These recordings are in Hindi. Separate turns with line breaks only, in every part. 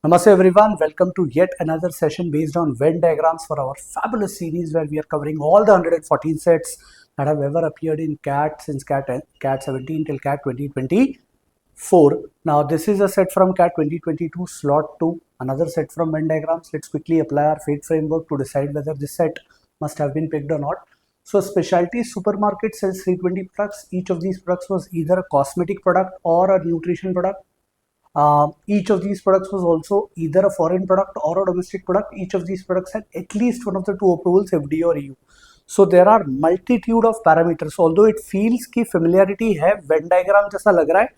Namaste everyone, welcome to yet another session based on Venn diagrams for our fabulous series where we are covering all the 114 sets that have ever appeared in CAT since CAT 17 till CAT 2024. Now this is a set from CAT 2022 slot 2, another set from Venn diagrams. Let's quickly apply our fate framework to decide whether this set must have been picked or not. So specialty supermarket sells 320 products. Each of these products was either a cosmetic product or a nutrition product. Each of these products was also either a foreign product or a domestic product. Each of these products had at least one of the two approvals, FDA or EU. So there are multitude of parameters. Although it feels कि familiarity है, Venn diagram जैसा लग रहा है,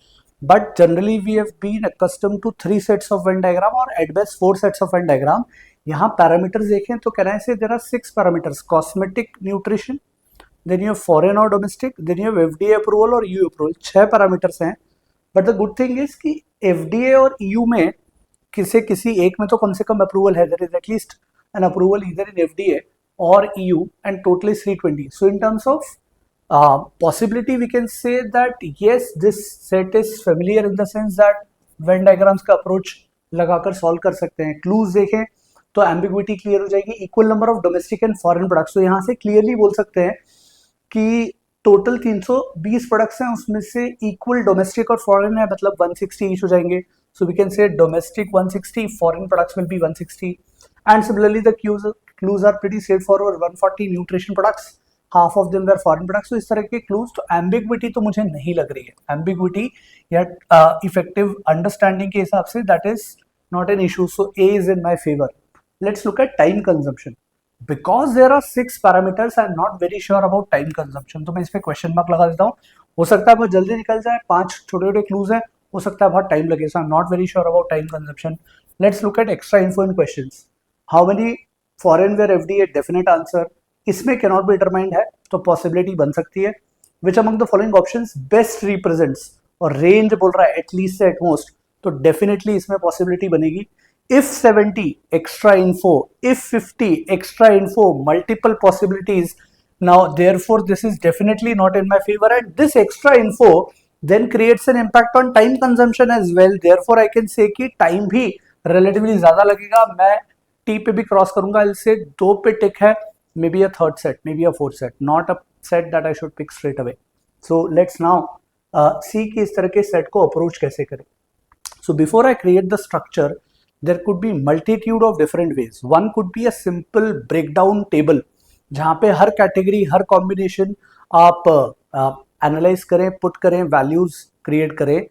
but generally we have been accustomed to 3 sets of Venn diagram or at best 4 sets of Venn diagram. यहाँ parameters देखें तो can I say there are 6 parameters: cosmetic, nutrition, then you have foreign or domestic, then you have FDA approval और EU approval. 6 parameters हैं. But the good thing is कि एफडीए और ईयू में किसी एक में तो कम से कम अप्रूवल है. There is at least an approval either in FDA और EU and total is 320. So in terms of possibility we can say that yes, this set is familiar in the sense that Venn diagrams का अप्रोच लगाकर सॉल्व कर सकते हैं. क्लूज देखें तो एम्बिग्विटी क्लियर हो जाएगी. Equal number of domestic and foreign products, तो यहाँ से क्लियरली बोल सकते हैं कि टोटल 320 प्रोडक्ट्स हैं, उसमें से इक्वल डोमेस्टिक और फॉरेन है, मतलब 160 ईच हो जाएंगे. So we can say domestic 160, foreign products will be 160. And similarly the clues are pretty straightforward. 140 nutrition products, half of them were foreign products. तो इस तरह के क्लूज. तो एम्बिग्विटी तो मुझे नहीं लग रही है. एम्बिग्विटी या इफेक्टिव अंडरस्टैंडिंग के हिसाब say that is not an issue. So A is in my favour. Let's look at time consumption. Because there are 6 parameters, I am not very sure about time consumption. तो मैं इस पे क्वेश्चन मार्क लगा देता हूँ. हो सकता है बहुत जल्दी निकल जाए, 5 छोटे छोटे क्लूज हैं, हो सकता है बहुत टाइम लगे. So I am not very sure about time consumption. Let's look at extra info in questions. How many foreign were FDA? Definite answer. इसमें cannot be determined है, तो possibility बन सकती है. Which among the following options best represents, और range बोल रहा है at least से at most, तो definitely इसमें possibility बनेगी. If 70, extra info. If 50, extra info. Multiple possibilities. Now, therefore, this is definitely not in my favor. And this extra info then creates an impact on time consumption as well. Therefore, I can say कि time भी relatively ज़्यादा लगेगा. मैं T पे भी क्रॉस करूंगा. I'll say 2 पे टिक है. Maybe a third set, maybe a fourth set. Not a set that I should pick straight away. So let's now see कि इस तरह के set को approach कैसे करें. So before I create the structure, there could be multitude of different ways. One could be a simple breakdown table जहाँ पे हर कैटेगरी, हर कॉम्बिनेशन आप एनालाइज करें, पुट करें, वैल्यूज क्रिएट करें.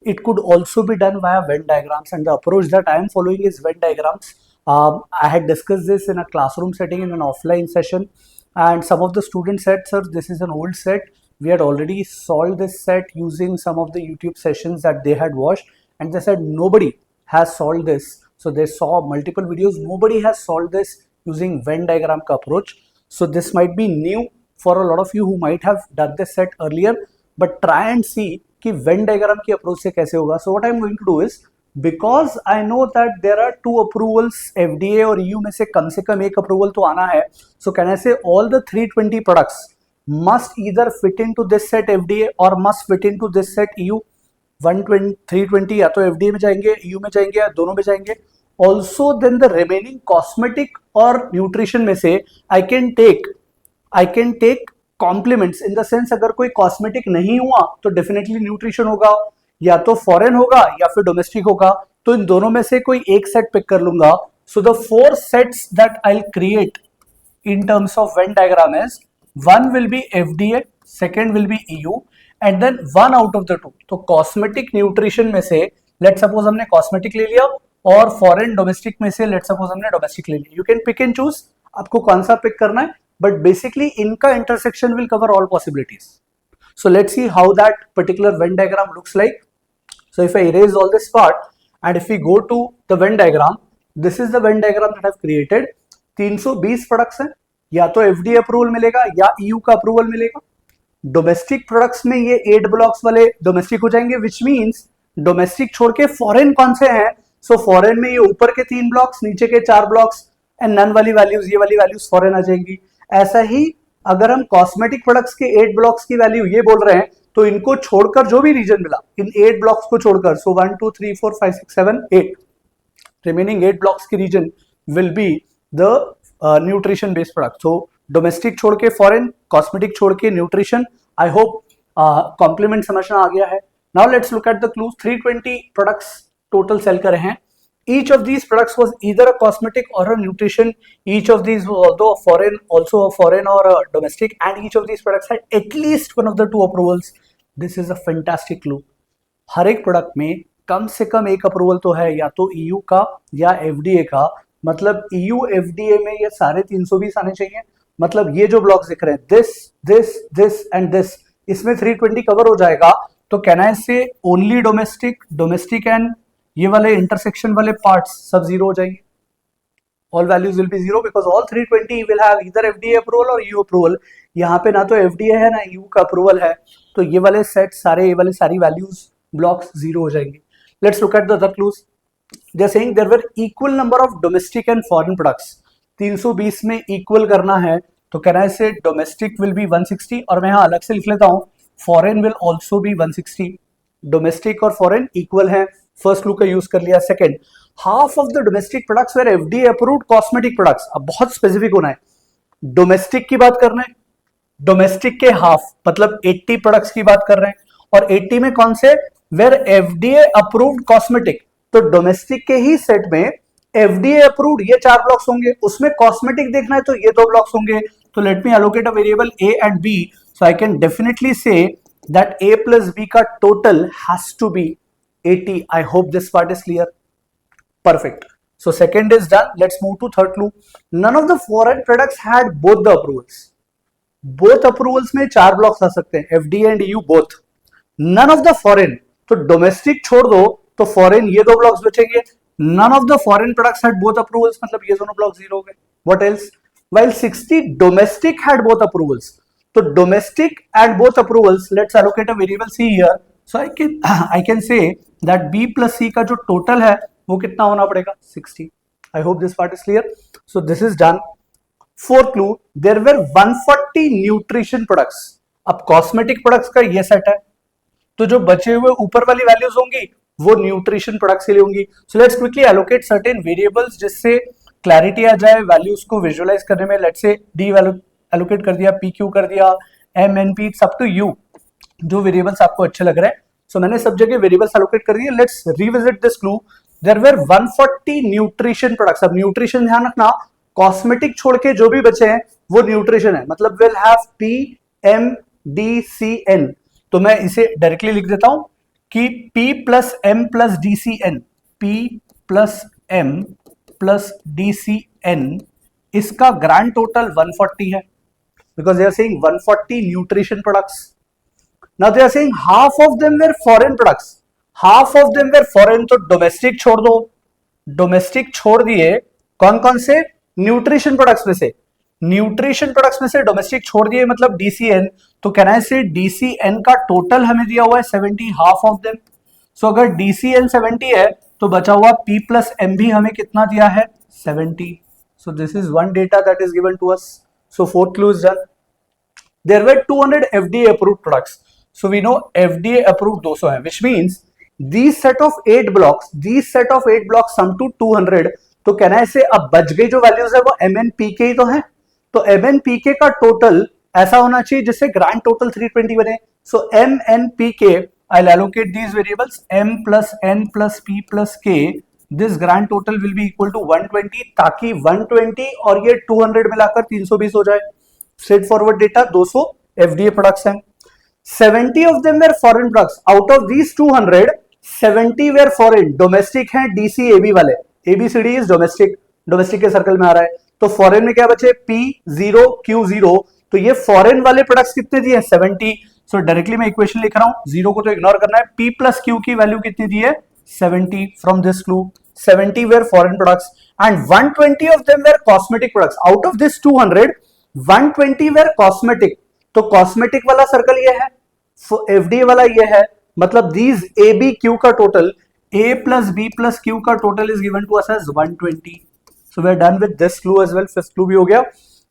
It could also be done via Venn diagrams, and the approach that I am following is Venn diagrams. I had discussed this in a classroom setting in an offline session, and some of the students said, sir, this is an old set. We had already solved this set using some of the YouTube sessions that they had watched, and they said nobody has solved this. So they saw multiple videos. Nobody has solved this using Venn diagram ka approach. So this might be new for a lot of you who might have done this set earlier, but try and see कि Venn diagram की approach से कैसे होगा. So what I'm going to do is, because I know that there are 2 approvals, FDA और EU में से कम एक approval तो आना है. So can I say all the 320 products must either fit into this set FDA or must fit into this set EU. 320 या तो FDA में जाएंगे, EU में जाएंगे, या दोनों में जाएंगे. Also then the remaining cosmetic और nutrition में से I can take complements in the sense अगर कोई cosmetic नहीं हुआ तो definitely nutrition होगा, या तो foreign होगा या फिर domestic होगा. तो इन दोनों में से कोई एक set pick कर लूंगा. So the 4 sets that I'll create in terms of Venn diagram is, one will be FDA, second will be EU, and then one out of the 2. तो cosmetic nutrition में से let's suppose हमने cosmetic ले लिया, और foreign domestic में से let's suppose हमने domestic ले लिया. You can pick and choose आपको कौन सा pick करना है, but basically इनका intersection will cover all possibilities. So let's see how that particular Venn diagram looks like. So if I erase all this part and if we go to the Venn diagram, this is the Venn diagram that I've created. 320 products हैं, या तो FDA अप्रूवल मिलेगा या EU का अप्रूवल मिलेगा. डोमेस्टिक प्रोडक्ट्स में ये 8 ब्लॉक्स वाले डोमेस्टिक हो जाएंगे, विच मीन्स डोमेस्टिक छोड़ के फॉरेन कौन से हैं. सो फॉरेन में ये ऊपर के 3 ब्लॉक्स, नीचे के 4 ब्लॉक्स, एंड नन वाली वैल्यूज, ये वाली वैल्यूज फॉरेन आ जाएंगी. ऐसा ही अगर हम कॉस्मेटिक प्रोडक्ट्स के 8 ब्लॉक्स की वैल्यू ये बोल रहे हैं, तो इनको छोड़कर जो भी रीजन मिला इन 8 ब्लॉक्स को छोड़कर, सो 1 2 3 4 5 6 7 8, रिमेनिंग 8 ब्लॉक्स की region will be the nutrition based product. So domestic छोड़ के फॉरेन, कॉस्मेटिक छोड़ के न्यूट्रिशन. आई होप कॉम्प्लीमेंट समझना आ गया है. Now let's look at the clues. 320 products total sale करे हैं. Each of these products was either a cosmetic or a nutrition. Each of these was although foreign, also a foreign or a domestic, and each of these products had at least one of the two approvals. This is a fantastic clue. हर एक प्रोडक्ट में कम से कम एक अप्रूवल तो है, या तो EU का या FDA का. मतलब EU FDA में ये सारे 320 आने चाहिए. मतलब ये जो ब्लॉक्स दिख रहे हैं, दिस एंड दिस, इसमें 320 कवर हो जाएगा. तो कैन आई से ओनली डोमेस्टिक एंड ये वाले इंटरसेक्शन वाले पार्ट्स सब जीरो हो जाएंगे. All values will be zero because all 320 will have either FDA approval और EU अप्रूवल. यहाँ पे ना तो FDA है ना EU का अप्रूवल है, तो ये वाले सेट सारे, ये वाले सारी वैल्यूज ब्लॉक्स जीरो हो जाएंगे. Let's look at the other clues. They are saying there were equal number of domestic and foreign products. 320 में इक्वल करना है तो कैन आई से डोमेस्टिक विल बी 160, और मैं यहाँ अलग से लिख लेता हूँ foreign will also be 160. Domestic और फॉरेन इक्वल है. फर्स्ट क्लू का यूज कर लिया. Second, half of the domestic products were FDA approved cosmetic products. अब बहुत स्पेसिफिक होना है. डोमेस्टिक की बात कर रहे हैं, डोमेस्टिक के हाफ मतलब 80 प्रोडक्ट्स की बात कर रहे हैं, और 80 में कौन से, वेर FDA अप्रूव्ड कॉस्मेटिक. तो डोमेस्टिक के ही सेट में FDA अप्रूव्ड ये 4 ब्लॉक्स होंगे, उसमें कॉस्मेटिक देखना है तो ये 2 ब्लॉक्स होंगे. तो let me allocate a variable A and B. So I can definitely से that A plus B का total has to be 80. I hope this part is clear. Perfect. So second is done. Let's move to third clue. None of the foreign products had both the approvals. Both approvals में 4 blocks आ सकते हैं, FDA and EU both. None of the foreign, तो domestic छोड़ दो तो foreign ये 2 blocks बचेंगे. None of the foreign products had both approvals, मतलब ये दोनों blocks जीरो हो गए. What else? While 60 domestic had both approvals. तो domestic and both approvals, let's allocate a variable C here. So I can say that B plus C का जो total है वो कितना होना पड़ेगा, 60. I hope this part is clear. So this is done. Fourth clue, there were 140 nutrition products. अब cosmetic products का ये सेट है, तो जो बचे हुए ऊपर वाली वैल्यूज होंगी वो न्यूट्रिशन प्रोडक्ट्स के लिए होंगी. So let's quickly allocate certain variables जिससे क्लैरिटी आ जाए वैल्यूज को विजुअलाइज करने में. लेट्स से डी एलोकेट कर दिया, PQ कर दिया, MNP, सब टू यू, जो वेरिएबल्स आपको अच्छे लग रहे हैं. सो मैंने सब जगह वेरिएबल्स एलोकेट कर दिए. Let's revisit this clue. There were 140 nutrition products. अब न्यूट्रिशन ध्यान रखना, कॉस्मेटिक छोड़ के जो भी बचे हैं वो न्यूट्रिशन है, मतलब विल हैव PMDCN. तो मैं इसे डायरेक्टली लिख देता हूं कि P plus M plus DCN, P plus M plus DCN, इसका ग्रैंड टोटल 140 है. Because they are saying 140 nutrition products. Now they are saying half of them were foreign products. Half of them were foreign, तो domestic छोड़ दो. Domestic छोड़ दिए, कौन कौन से, न्यूट्रिशन प्रोडक्ट्स में से. न्यूट्रिशन प्रोडक्ट्स में से डोमेस्टिक छोड़ दिए मतलब DCN. तो कैन आई से DCN का टोटल हमें दिया हुआ है 70, हाफ ऑफ देम. सो अगर DCN 70 है तो बचा हुआ P प्लस M भी हमें कितना दिया है, 70. So this is one data that is given to us. So fourth clue is done. There were 200 FDA approved products. So we know FDA approved 200 है, which means these set of 8 blocks sum to 200. तो कैन आई से अब बच गई जो वैल्यूज है वो MNPK ही तो है. तो MNPK का टोटल ऐसा होना चाहिए जिससे ग्रैंड टोटल 320 बने. सो MNPK, I'll allocate these variables M plus N plus P plus K. This grand total will be equal to 120, ताकि 120 और ये 200 मिलाकर 320 हो जाए. Straight forward data, 200 FDA products हैं. 70 of them were foreign products. Out of these 200, 70 were foreign. Domestic हैं DCAB वाले. ABCD is domestic. डोमेस्टिक के सर्कल में आ रहा है. तो फॉरेन में क्या बचे, P0 Q0. तो ये फॉरेन वाले प्रोडक्ट्स कितने दिए, 70. सो डायरेक्टली मैं इक्वेशन लिख रहा हूं, जीरो को तो इग्नोर करना है. P प्लस Q की वैल्यू कितनी दी है, 70. From this clue 70 were foreign products and 120 of them were cosmetic products. Out of this 200, 120 were cosmetic. तो cosmetic वाला सर्कल ये है, FDA वाला ये है, मतलब these ABQ का total, A plus B plus Q का total is given to us as 120. So we are done with this clue as well. Fifth clue भी हो गया.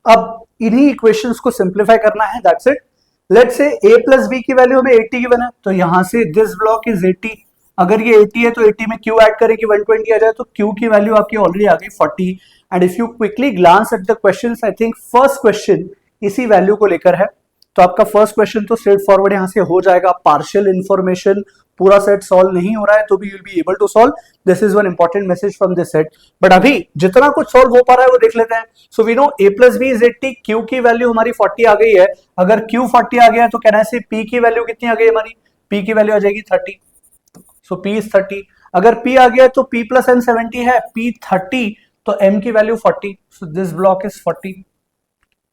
अब इन्हीं इक्वेशंस को सिंप्लीफाई करना है, that's it. Let's say A plus B की वैल्यू हमें 80 गिवन है, तो यहां से this block is 80. अगर ये 80 है तो 80 में Q ऐड करें कि 120 आ जाए, तो Q की वैल्यू आपकी ऑलरेडी आ गई 40। And if you quickly glance at the questions, I think first question इसी वैल्यू को लेकर है, तो आपका फर्स्ट क्वेश्चन तो स्ट्रेट फॉरवर्ड यहां से हो जाएगा। पार्शियल इंफॉर्मेशन पूरा सेट सॉल्व नहीं हो रहा है तो भी you'll be able to solve. This is one important message from this set. But अभी जितना कुछ सॉल्व हो पा रहा है वो देख लेते हैं। So we know a plus b is 80, q की वैल्यू हमारी 40 आ गई है। अगर q 40 आ गया है तो कहना है p की वैल्यू कितनी आ गई हमारी, p की वैल्यू आ जाएगी 30। सो p is 30। अगर p आ गया तो p plus m 70 है, p 30 तो m की value 40। So this block is 40।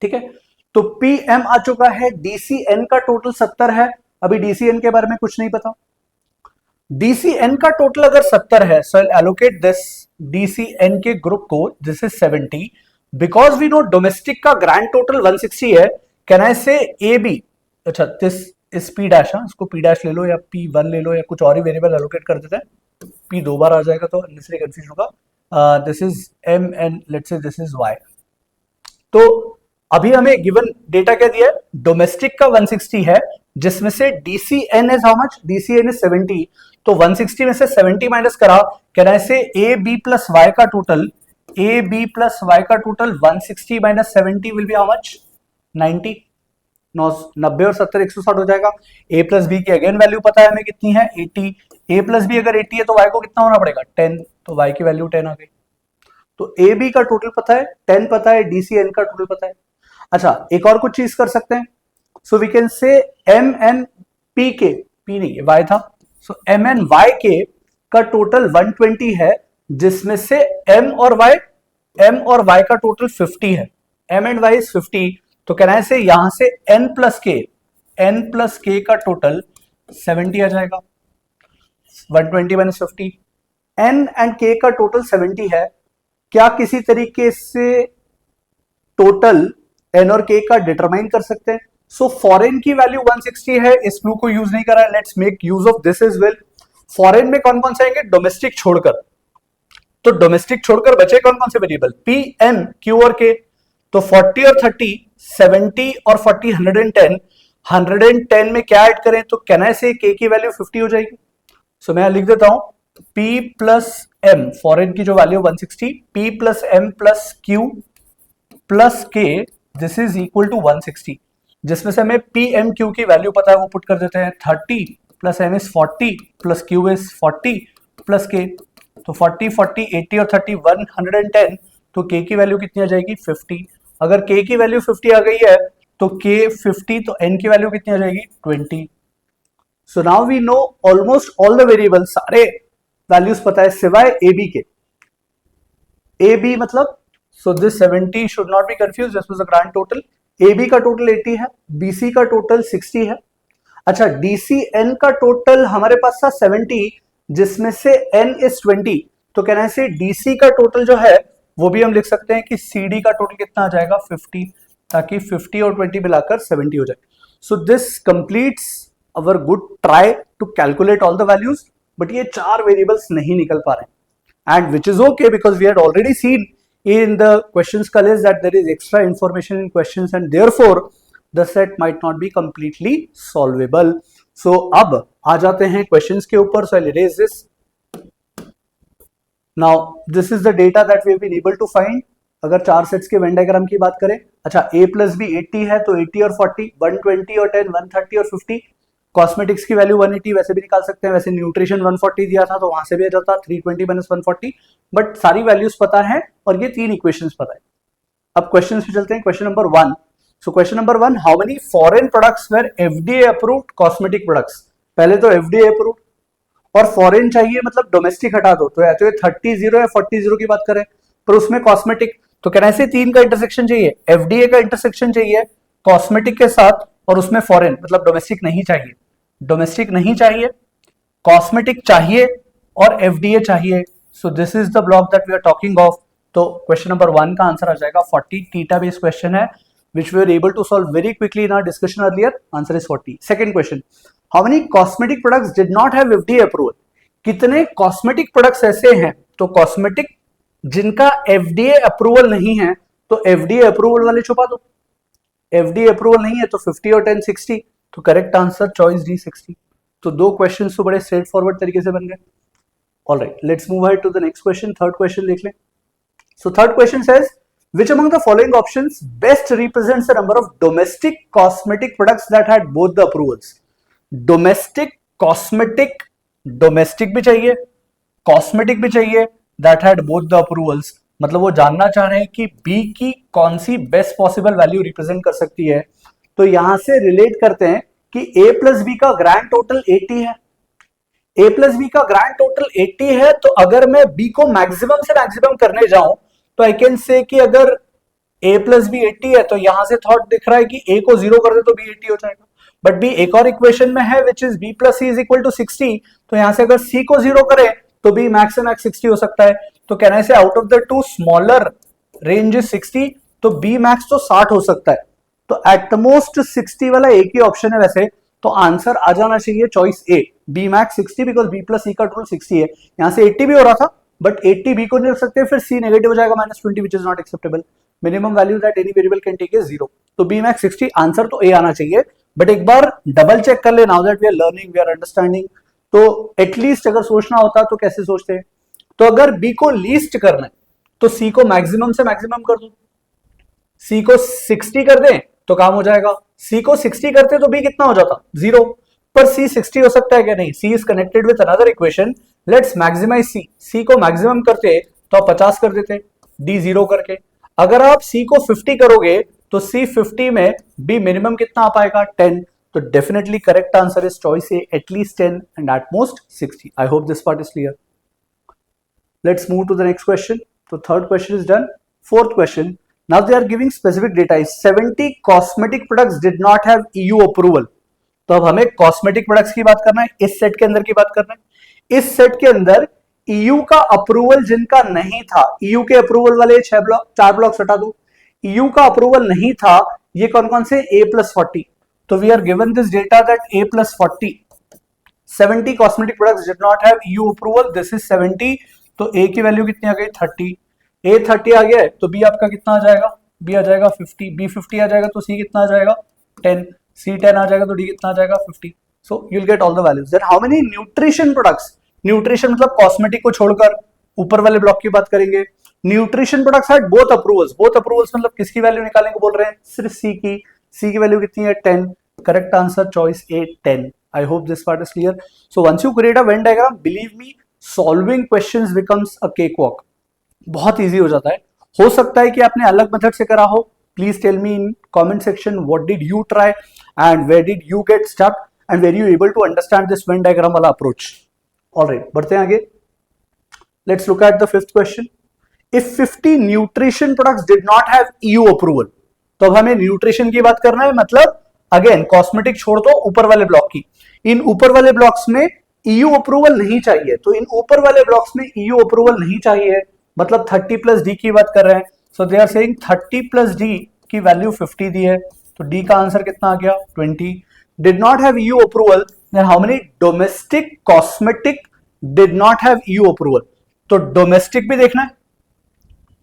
ठीक है, तो pm आ चुका है। dcn का टोटल 70 है। अभी dcn के बारे में कुछ नहीं पता। dcn का टोटल अगर 70 है, so I allocate this dcn के ग्रुप को, this is 70 because we know domestic का ग्रैंड टोटल 160 है। Can I say A B, अच्छा दिस इज p डैश, इसको p डैश ले लो या p1 ले लो या कुछ और ही वेरिएबल एलोकेट कर देते हैं। p दो बार आ जाएगा तो अननेसेसरी कंफ्यूजन होगा। This is m and let's say this is y। तो अभी हमें गिवन डेटा क्या दिया है, डोमेस्टिक का 160 है जिसमें से DCN is how much, DCN is 70। तो 160 में से 70 माइनस करा, कैन आई से AB प्लस Y का टोटल, AB प्लस Y का total 160 minus 70 will be how much, 90। 90 और 70 160 हो जाएगा। A प्लस बी की अगेन वैल्यू पता है हमें कितनी है, 80। A प्लस बी अगर 80 है तो Y को कितना होना पड़ेगा, 10। तो Y की वैल्यू 10 आ गई। तो AB का टोटल पता है, 10 पता है, DCN का टोटल पता है। अच्छा एक और कुछ चीज कर सकते हैं। So we can say M and P के, P नहीं Y था, सो M एन Y के का टोटल 120 है जिसमें से M और Y का टोटल 50 है। M and Y is 50। तो कहना है से यहां से N प्लस K का टोटल 70 आ जाएगा। 120 माइनस 50, N एंड K का टोटल 70 है। क्या किसी तरीके से टोटल N और K का डिटरमाइन कर सकते हैं? सो फॉरेन की वैल्यू 160 है, इस क्लू को यूज नहीं करा है, let's make use of this as well. Foreign में कौन कौन से आएंगे, डोमेस्टिक छोड़कर। तो डोमेस्टिक छोड़कर बचे कौन कौन से वेरिएबल, P, N, Q और K। तो 40 और 30, 70 और 40, 110। 110 में क्या ऐड करें तो कहना है से K की वैल्यू 50 हो जाएगी। सो मैं लिख देता हूं P प्लस M, फॉरेन की जो value 160, P plus M plus Q plus K, this is equal to 160। जिसमें से हमें P M Q की वैल्यू पता है वो पुट कर देते हैं। 30 plus M is 40 plus Q is 40 plus K। तो 40 40 80 और 30 110। तो K की वैल्यू कितनी आ जाएगी, 50। अगर K की वैल्यू 50 आ गई है तो K 50, तो N की वैल्यू कितनी आ जाएगी, 20। So now we know almost all the variable, सारे वैल्यूज पता है सिवाय AB के। AB मतलब, so this 70 should not be confuse, this was the grand total. AB का टोटल 80 है, BC का टोटल 60 है। अच्छा DCN का टोटल हमारे पास था 70 जिसमें से N इज 20। तो कहना है से DC का टोटल जो है वो भी हम लिख सकते हैं कि CD का टोटल कितना आ जाएगा, 50, ताकि 50 और 20 मिलाकर 70 हो जाए। So this completes our good try to calculate all the values, but ये चार वेरिएबल्स नहीं निकल पा रहे हैं, and which is okay because we had already seen in the questions college that there is extra information in questions and therefore the set might not be completely solvable. So अब आ जाते हैं questions के ऊपर. So I'll erase this. Now this is the data that we have been able to find. अगर चार सेट्स के वेन डायग्राम की बात करें, अच्छा a प्लस बी 80 है तो 80 और 40, 120 और 10, 130 और 50। कॉस्मेटिक्स की वैल्यू 180 वैसे भी निकाल सकते हैं, वैसे न्यूट्रिशन 140 दिया था तो वहां से भी आ जाता 320 माइनस 140, बट सारी वैल्यूज पता है और ये तीन इक्वेशंस पता है। अब क्वेश्चन पे चलते हैं, question number 1। So question number 1, how many foreign products were FDA approved cosmetic products. पहले तो FDA अप्रूव्ड, और फॉरेन चाहिए मतलब डोमेस्टिक हटा दो, तो या तो 30 या 40 की बात करें, पर उसमें कॉस्मेटिक, तो कहना है तीन का इंटरसेक्शन चाहिए, FDA का इंटरसेक्शन चाहिए कॉस्मेटिक के साथ, और उसमें फॉरेन मतलब डोमेस्टिक नहीं चाहिए। डोमेस्टिक नहीं चाहिए, कॉस्मेटिक चाहिए और FDA चाहिए। So this is the block that we are talking of. तो क्वेश्चन नंबर 1 का आंसर आ जाएगा 40। थीटा बेस्ड क्वेश्चन है which we were able to solve very quickly in our discussion earlier. Answer is 40. Second question, how many cosmetic products did not have FDA approval? कितने कॉस्मेटिक प्रोडक्ट्स ऐसे हैं, तो कॉस्मेटिक जिनका FDA अप्रूवल नहीं है तो FDA अप्रूवल वाले छुपा दो। FDA अप्रूवल नहीं है तो 50 और 10 60, तो करेक्ट आंसर चॉइस डी 60। तो दो क्वेश्चन तो बड़े स्ट्रेट फॉरवर्ड तरीके से बन गए. Alright, let's move ahead to the next question. Third question देख लें. So third question says which among the following options best represents the number of domestic cosmetic products that had both the approvals. Domestic cosmetic, domestic भी चाहिए, cosmetic भी चाहिए, that had both the approvals. मतलब वो जानना चाह रहे हैं कि B की कौन सी बेस्ट पॉसिबल वैल्यू रिप्रेजेंट कर सकती है. तो यहां से रिलेट करते हैं कि A प्लस बी का ग्रैंड टोटल 80 है. A प्लस बी का ग्रैंड टोटल 80 है, तो अगर मैं B को मैक्सिमम से मैक्सिमम करने जाऊं तो आई कैन से कि अगर a प्लस बी 80 है, तो यहां से थॉट दिख रहा है कि a को 0 कर दे तो b 80 हो जाएगा. बट b एक और इक्वेशन में है which is b plus c is equal to 60. तो यहां से अगर c को 0 करे तो b मैक्स से मैक्स 60 हो सकता है. तो कैन आई से out of the two smaller range is 60, तो b मैक्स तो 60 हो सकता है. तो एट द मोस्ट 60 वाला एक ही ऑप्शन है वैसे, तो आंसर आ जाना चाहिए choice A, b max 60, because b plus c का टोटल 60 है. यहां से 80 भी हो रहा था, बट 80 b को नहीं रख सकते, फिर c नेगेटिव हो जाएगा -20 which is not acceptable. Minimum value that any variable can take is 0. तो b मैक्स 60, आंसर तो a आना चाहिए. बट एक बार डबल चेक कर ले, now that we are learning, we are understanding. तो एटलीस्ट अगर सोचना होता तो कैसे सोचते हैं. तो अगर b को लीस्ट करना है तो c को मैक्सिमम से मैक्सिमम कर दो. c को 60 कर दें तो काम हो जाएगा. c को 60 करते तो b कितना हो जाता, 0. पर c 60 हो सकता है क्या, नहीं. c is connected with another equation. Let's maximize c. c को मैक्सिमम करते तो आप 50 कर देते, d 0 करके. अगर आप c को 50 करोगे तो c 50 में b मिनिमम कितना आ पाएगा, 10. तो definitely correct answer is choice A, at least 10 and at most 60. I hope this part is clear. Let's move to the next question. तो third question is done. Fourth question. Now they are giving specific data. 70 cosmetic products did not have EU approval. तो अब हमें कॉस्मेटिक प्रोडक्ट्स की बात करना है, इस सेट के अंदर की बात करना है. इस सेट के अंदर EU का अप्रूवल जिनका नहीं था, EU के अप्रूवल वाले 4 ब्लॉक्स हटा दो. EU का अप्रूवल नहीं था, ये कौन कौन से, A+40. तो we are given this data that A+40, 70 cosmetic products did not have EU approval. This is 70. तो A की वैल्यू कितनी आ गई, 30. A 30 आ गया है, तो B आपका कितना आ जाएगा, B आ जाएगा 50. B 50 आ जाएगा तो C कितना आ जाएगा, 10. C 10 आ जाएगा तो D कितना आ जाएगा, 50. So you will get all the values. Then how many nutrition products, nutrition मतलब कॉस्मेटिक को छोड़कर ऊपर वाले ब्लॉक की बात करेंगे. Nutrition products had both approvals. Both approvals मतलब किसकी वैल्यू निकालने को बोल रहे हैं, सिर्फ C की. C की वैल्यू कितनी है, 10. Correct answer choice A, 10. I hope this part is clear. So once you create a Venn diagram, believe me, solving questions becomes a cake walk. बहुत इजी हो जाता है. हो सकता है कि आपने अलग मेथड से करा हो. Please tell me in comment section what did you try and where did you get stuck and were you able to understand this Venn diagram वाला अप्रोच. ऑलराइट, बढ़ते हैं आगे. Let's look at the fifth question. If 50 nutrition products did not have EU approval. तो अब हमें न्यूट्रिशन की बात करना है, मतलब अगेन कॉस्मेटिक छोड़ दो, ऊपर वाले ब्लॉक की. इन ऊपर वाले ब्लॉक्स में EU अप्रूवल नहीं चाहिए. तो इन ऊपर वाले ब्लॉक्स में EU अप्रूवल नहीं चाहिए, मतलब 30 प्लस डी की बात कर रहे हैं. So they are saying 30 plus D की वैल्यू 50 दी है, तो डी का आंसर कितना आ गया, 20. Did not have EU approval. Then how many domestic cosmetic did not have EU approval. तो डोमेस्टिक भी देखना है,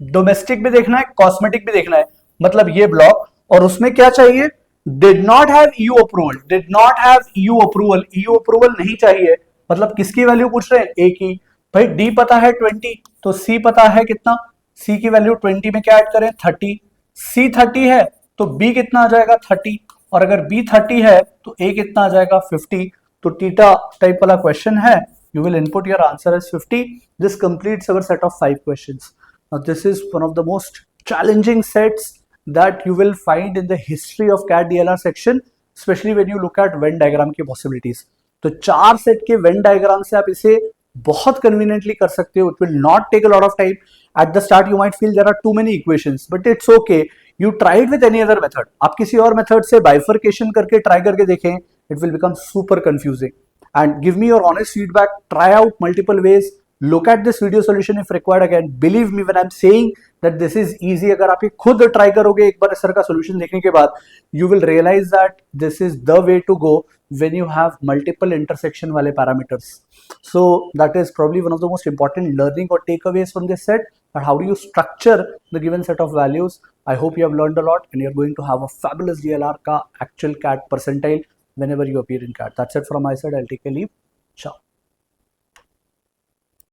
डोमेस्टिक भी देखना है, कॉस्मेटिक भी देखना है, मतलब ये ब्लॉक. और उसमें क्या चाहिए, did not have EU approval. Did not have EU approval, EU approval नहीं चाहिए, मतलब किसकी वैल्यू पूछ रहे हैं, ए की. भाई डी पता है 20, तो सी पता है कितना, सी की वैल्यू 20 में क्या ऐड करें, 30. सी 30 है तो बी कितना आ जाएगा, 30. और अगर बी 30 है तो ए कितना आ जाएगा, 50. तो टीटा टाइप वाला क्वेश्चन है. You will input your answer as 50. This completes our set of 5 questions. Now this is one of the most challenging sets that you will find in the history of CAD DLR section, especially when you look at Venn diagram की possibilities. तो 4 सेट के Venn diagram से आप इसे बहुत कन्वीनियंटली कर सकते हो. It will not take a lot of time. At the start you might feel there are too many equations, but it's okay. You tried with any other method. आप किसी और मेथड से बाइफर्केशन करके ट्राई करके देखें, it will become super confusing. And give me your honest feedback. Try out multiple ways. Look at this video solution if required. Again, believe me when I'm saying that this is easy. अगर आप ये खुद ट्राई करोगे एक बार इस तरह का सोल्यूशन देखने के बाद, you will realize that this is the way to go when you have multiple intersection वाले parameters. So that is probably one of the most important learning or takeaways from this set. But how do you structure the given set of values? I hope you have learned a lot and you're going to have a fabulous DLR का actual CAD percentile whenever you appear in CAT. That's it from my side. I'll take a leave. Ciao.